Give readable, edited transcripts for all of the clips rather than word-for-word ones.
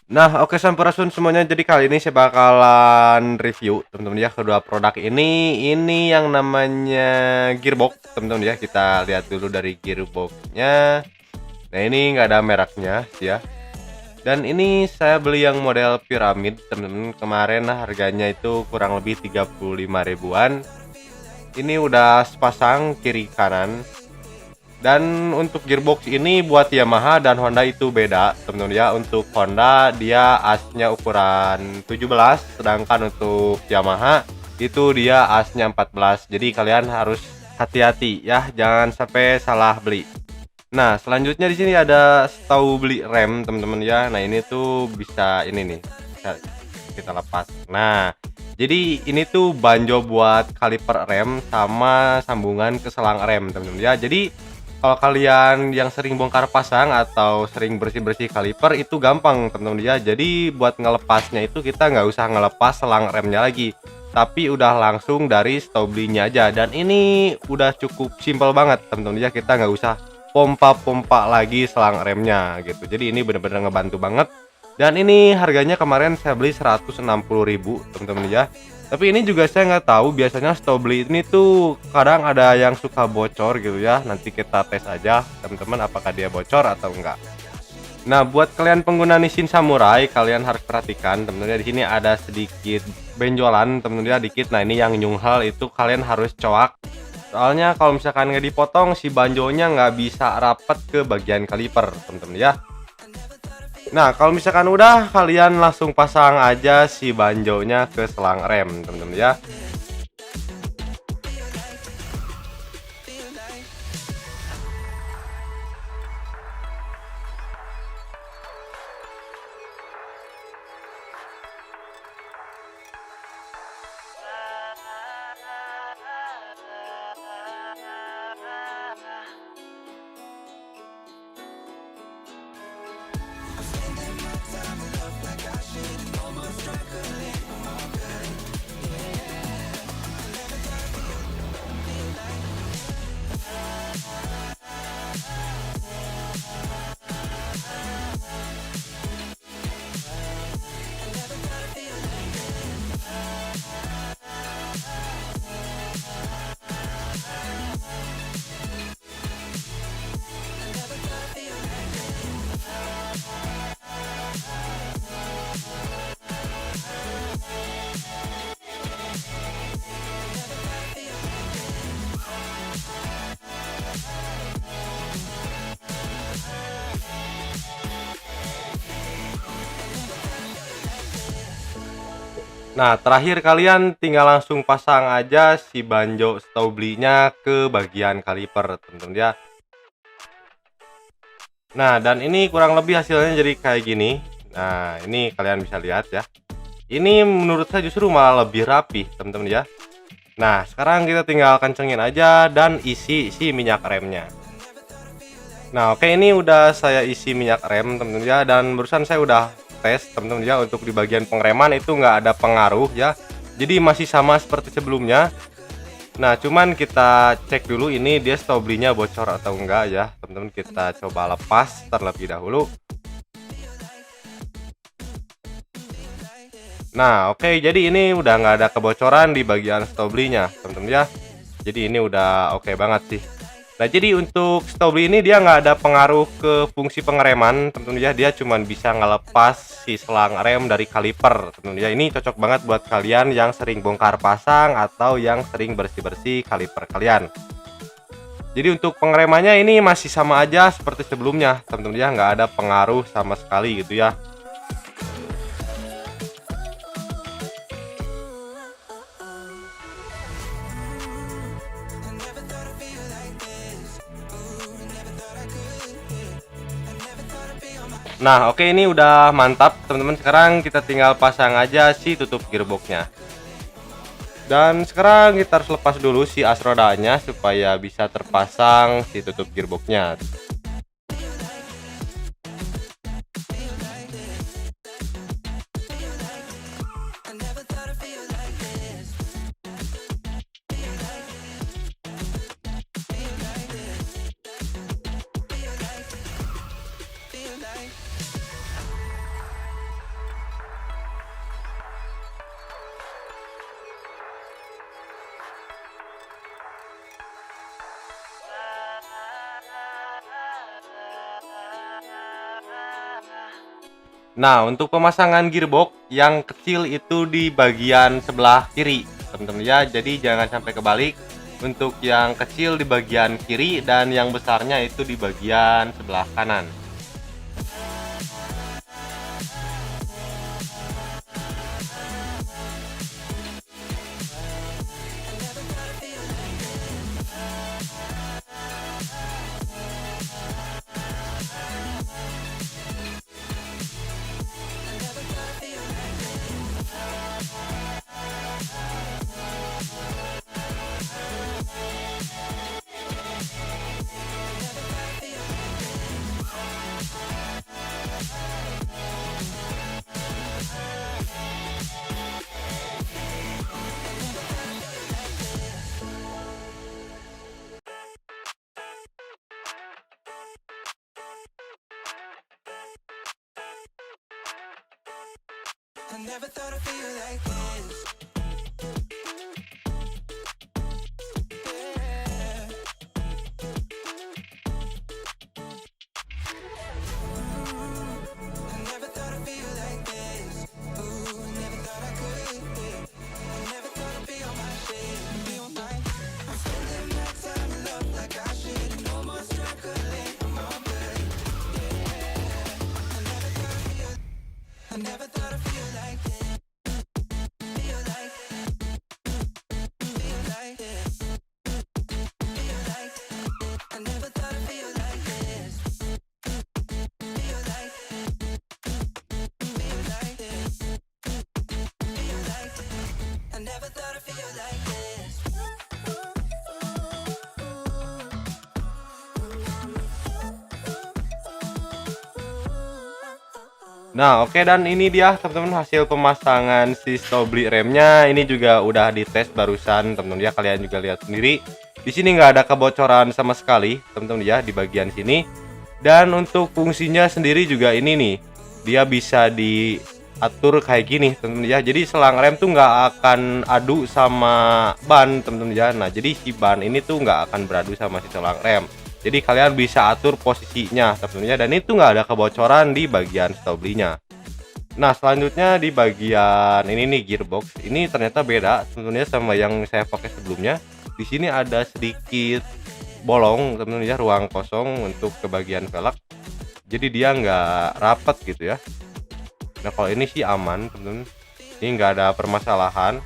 Nah, oke sampurasun semuanya. Jadi kali ini saya bakalan review teman-teman ya kedua produk ini. Ini yang namanya gearbox teman-teman ya. Kita lihat dulu dari gearboxnya. Nah, ini nggak ada mereknya sih ya. Dan ini saya beli yang model piramid teman-teman. Kemarin harganya itu kurang lebih 35 ribuan. Ini udah sepasang kiri kanan. Dan untuk gearbox ini buat Yamaha dan Honda itu beda teman-teman ya. Untuk Honda dia asnya ukuran 17, sedangkan untuk Yamaha itu dia asnya 14. Jadi kalian harus hati-hati ya, jangan sampai salah beli. Nah, selanjutnya di sini ada tahu beli rem teman-teman ya. Nah, ini tuh bisa ini nih, bisa kita lepas. Nah, jadi ini tuh banjo buat kaliper rem sama sambungan ke selang rem teman-teman ya. Jadi kalau kalian yang sering bongkar pasang atau sering bersih-bersih kaliper itu gampang teman-teman ya. Jadi buat ngelepasnya itu kita nggak usah ngelepas selang remnya lagi, tapi udah langsung dari stoblinya aja. Dan ini udah cukup simpel banget teman-teman ya, kita nggak usah pompa-pompa lagi selang remnya gitu. Jadi ini bener-bener ngebantu banget. Dan ini harganya kemarin saya beli 160.000 teman-teman ya. Tapi ini juga saya nggak tahu, biasanya Stobli ini tuh kadang ada yang suka bocor gitu ya. Nanti kita tes aja teman-teman apakah dia bocor atau enggak. Nah, buat kalian pengguna Nissin Samurai, kalian harus perhatikan teman-teman ya, di sini ada sedikit benjolan teman-teman ya, dikit. Nah, ini yang nyunghal itu kalian harus coak. Soalnya kalau misalkan nggak dipotong si banjonya nggak bisa rapet ke bagian kaliper teman-teman ya. Nah, kalau misalkan udah, kalian langsung pasang aja si banjonya ke selang rem teman-teman ya. Nah, terakhir kalian tinggal langsung pasang aja si banjo Stobli-nya ke bagian kaliper teman-teman ya. Nah, dan ini kurang lebih hasilnya jadi kayak gini. Nah, ini kalian bisa lihat ya. Ini menurut saya justru malah lebih rapi teman-teman ya. Nah, sekarang kita tinggal kencengin aja dan isi si minyak remnya. Nah, oke, ini udah saya isi minyak rem teman-teman ya, dan barusan saya udah tes teman-teman ya, untuk di bagian pengereman itu nggak ada pengaruh ya. Jadi masih sama seperti sebelumnya. Nah, cuman kita cek dulu ini dia stoblinya bocor atau enggak ya. Teman-teman kita coba lepas terlebih dahulu. Nah, oke, jadi ini udah nggak ada kebocoran di bagian stoblinya teman-teman ya. Jadi ini udah oke banget sih. Nah, jadi untuk Stobli ini dia nggak ada pengaruh ke fungsi pengereman teman-teman ya, dia cuman bisa ngelepas si selang rem dari kaliper teman-teman ya. Ini cocok banget buat kalian yang sering bongkar pasang atau yang sering bersih-bersih kaliper kalian. Jadi untuk pengeremannya ini masih sama aja seperti sebelumnya teman-teman ya, nggak ada pengaruh sama sekali gitu ya. Nah, oke, ini udah mantap teman-teman. Sekarang kita tinggal pasang aja si tutup gearboxnya. Dan sekarang kita harus lepas dulu si as rodanya supaya bisa terpasang si tutup gearboxnya. Nah, untuk pemasangan gearbox yang kecil itu di bagian sebelah kiri, teman-teman ya. Jadi jangan sampai kebalik. Untuk yang kecil di bagian kiri dan yang besarnya itu di bagian sebelah kanan. I never thought I'd feel like this. Yeah. I never thought I'd feel like this. Ooh, never thought I could. Yeah. I never thought I'd be on my shit, be on mine. I'm spending my time in love like I should. No more struggling, I'm all good. Yeah. I never thought I'd feel like this. Feel like, feel like this. Feel like, I never thought I'd feel like this. Feel like, feel like this. Feel like, I never thought I'd feel like this. Nah, oke, dan ini dia teman-teman hasil pemasangan si Stobli remnya. Ini juga udah dites barusan, teman-teman ya. Kalian juga lihat sendiri. Di sini nggak ada kebocoran sama sekali, teman-teman ya, di bagian sini. Dan untuk fungsinya sendiri juga ini nih, dia bisa diatur kayak gini, teman-teman ya. Jadi selang rem tuh nggak akan adu sama ban, teman-teman ya. Nah, jadi si ban ini tuh nggak akan beradu sama si selang rem. Jadi kalian bisa atur posisinya tentunya, dan itu nggak ada kebocoran di bagian Stoblinya. Nah, selanjutnya di bagian ini nih gearbox. Ini ternyata beda tentunya sama yang saya pakai sebelumnya. Di sini ada sedikit bolong teman-teman ya, ruang kosong untuk ke bagian velg. Jadi dia nggak rapat gitu ya. Nah, kalau ini sih aman teman-teman. Ini nggak ada permasalahan.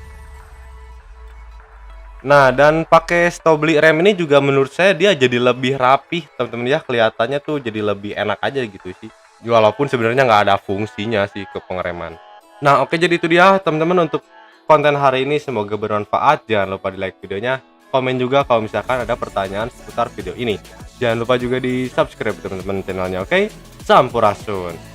Nah, dan pakai Stobli rem ini juga menurut saya dia jadi lebih rapih teman-teman ya, kelihatannya tuh jadi lebih enak aja gitu sih. Walaupun sebenarnya nggak ada fungsinya sih ke pengereman. Nah, oke, jadi itu dia teman-teman untuk konten hari ini, semoga bermanfaat. Jangan lupa di like videonya, komen juga kalau misalkan ada pertanyaan seputar video ini. Jangan lupa juga di subscribe teman-teman channelnya, oke? Sampurasun.